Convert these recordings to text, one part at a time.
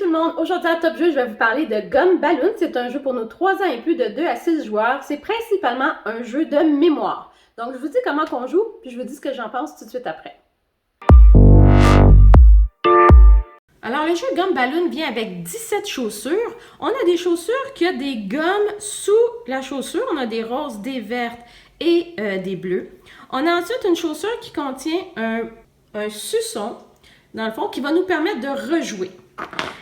tout le monde, aujourd'hui à Top Jeu, je vais vous parler de Gum Balloon. C'est un jeu pour nos 3 ans et plus de 2 à 6 joueurs. C'est principalement un jeu de mémoire. Donc je vous dis comment qu'on joue, puis je vous dis ce que j'en pense tout de suite après. Alors le jeu Gum Balloon vient avec 17 chaussures. On a des chaussures qui ont des gommes sous la chaussure. On a des roses, des vertes et des bleues. On a ensuite une chaussure qui contient un suçon, dans le fond, qui va nous permettre de rejouer.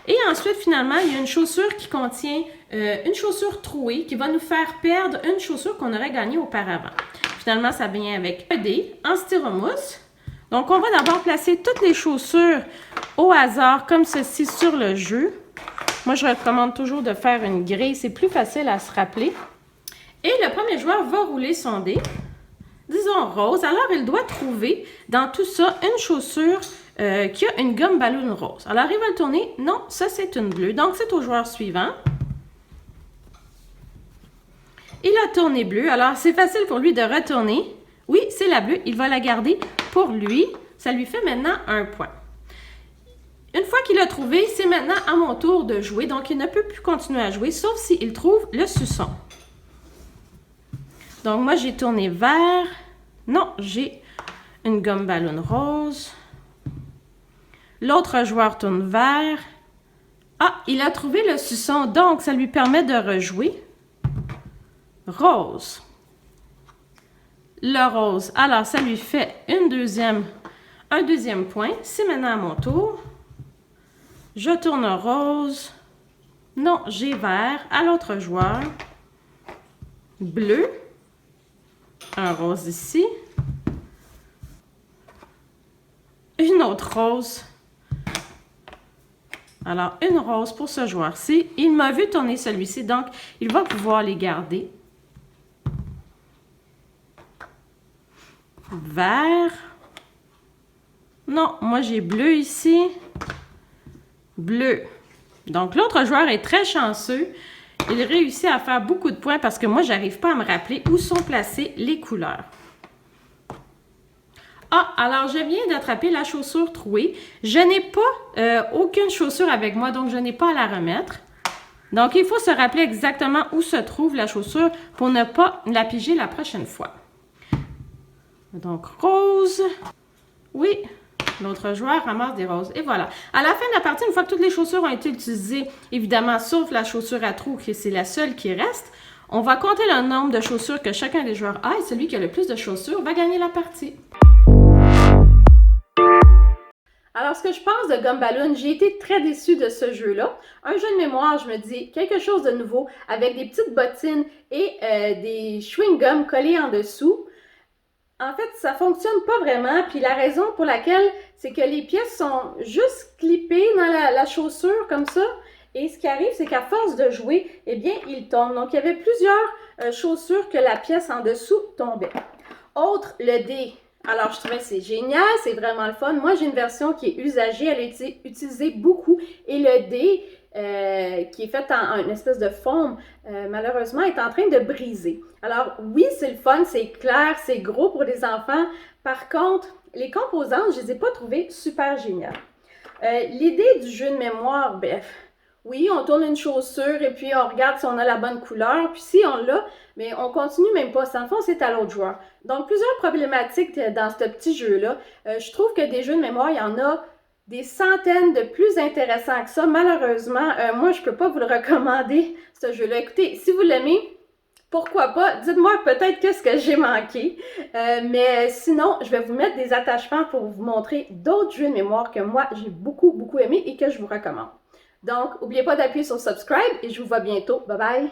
Et ensuite, finalement, il y a une chaussure qui contient une chaussure trouée qui va nous faire perdre une chaussure qu'on aurait gagnée auparavant. Finalement, ça vient avec un dé en styromousse. Donc, on va d'abord placer toutes les chaussures au hasard, comme ceci, sur le jeu. Moi, je recommande toujours de faire une grille, c'est plus facile à se rappeler. Et le premier joueur va rouler son dé, disons rose. Alors, il doit trouver dans tout ça une chaussure qui a une gomme ballon rose. Alors, il va le tourner. Non, ça, c'est une bleue. Donc, c'est au joueur suivant. Il a tourné bleu. Alors, c'est facile pour lui de retourner. Oui, c'est la bleue. Il va la garder pour lui. Ça lui fait maintenant un point. Une fois qu'il a trouvé, c'est maintenant à mon tour de jouer. Donc, il ne peut plus continuer à jouer, sauf s'il trouve le suçon. Donc, moi, j'ai tourné vert. Non, j'ai une gomme ballon rose. L'autre joueur tourne vert. Ah, il a trouvé le suçon, donc ça lui permet de rejouer. Rose. Le rose. Alors, ça lui fait un deuxième point. C'est maintenant à mon tour. Je tourne rose. Non, j'ai vert. À l'autre joueur. Bleu. Un rose ici. Une autre rose. Alors, une rose pour ce joueur-ci. Il m'a vu tourner celui-ci, donc il va pouvoir les garder. Vert. Non, moi j'ai bleu ici. Bleu. Donc, l'autre joueur est très chanceux. Il réussit à faire beaucoup de points parce que moi, je n'arrive pas à me rappeler où sont placées les couleurs. Ah, alors je viens d'attraper la chaussure trouée. Je n'ai pas aucune chaussure avec moi, donc je n'ai pas à la remettre. Donc, il faut se rappeler exactement où se trouve la chaussure pour ne pas la piger la prochaine fois. Donc, rose. Oui, l'autre joueur ramasse des roses. Et voilà. À la fin de la partie, une fois que toutes les chaussures ont été utilisées, évidemment, sauf la chaussure à trous, qui c'est la seule qui reste, on va compter le nombre de chaussures que chacun des joueurs a et celui qui a le plus de chaussures va gagner la partie. Alors, ce que je pense de Gum Balloon, j'ai été très déçue de ce jeu-là. Un jeu de mémoire, je me dis, quelque chose de nouveau, avec des petites bottines et des chewing-gums collés en dessous. En fait, ça fonctionne pas vraiment, puis la raison pour laquelle, c'est que les pièces sont juste clippées dans la chaussure, comme ça, et ce qui arrive, c'est qu'à force de jouer, eh bien, il tombe. Donc, il y avait plusieurs chaussures que la pièce en dessous tombait. Autre, le dé. Alors, je trouvais que c'est génial, c'est vraiment le fun. Moi, j'ai une version qui est usagée, elle a été utilisée beaucoup. Et le dé, qui est fait en une espèce de foam, malheureusement, est en train de briser. Alors, oui, c'est le fun, c'est clair, c'est gros pour les enfants. Par contre, les composantes, je ne les ai pas trouvées super géniales. L'idée du jeu de mémoire, bref. Oui, on tourne une chaussure et puis on regarde si on a la bonne couleur. Puis si on l'a, mais on continue même pas. Dans le fond, c'est à l'autre joueur. Donc, plusieurs problématiques dans ce petit jeu-là. Je trouve que des jeux de mémoire, il y en a des centaines de plus intéressants que ça. Malheureusement, moi, je ne peux pas vous le recommander, ce jeu-là. Écoutez, si vous l'aimez, pourquoi pas? Dites-moi peut-être qu'est-ce que j'ai manqué. Mais sinon, je vais vous mettre des attachements pour vous montrer d'autres jeux de mémoire que moi, j'ai beaucoup, beaucoup aimé et que je vous recommande. Donc, n'oubliez pas d'appuyer sur subscribe et je vous vois bientôt. Bye bye!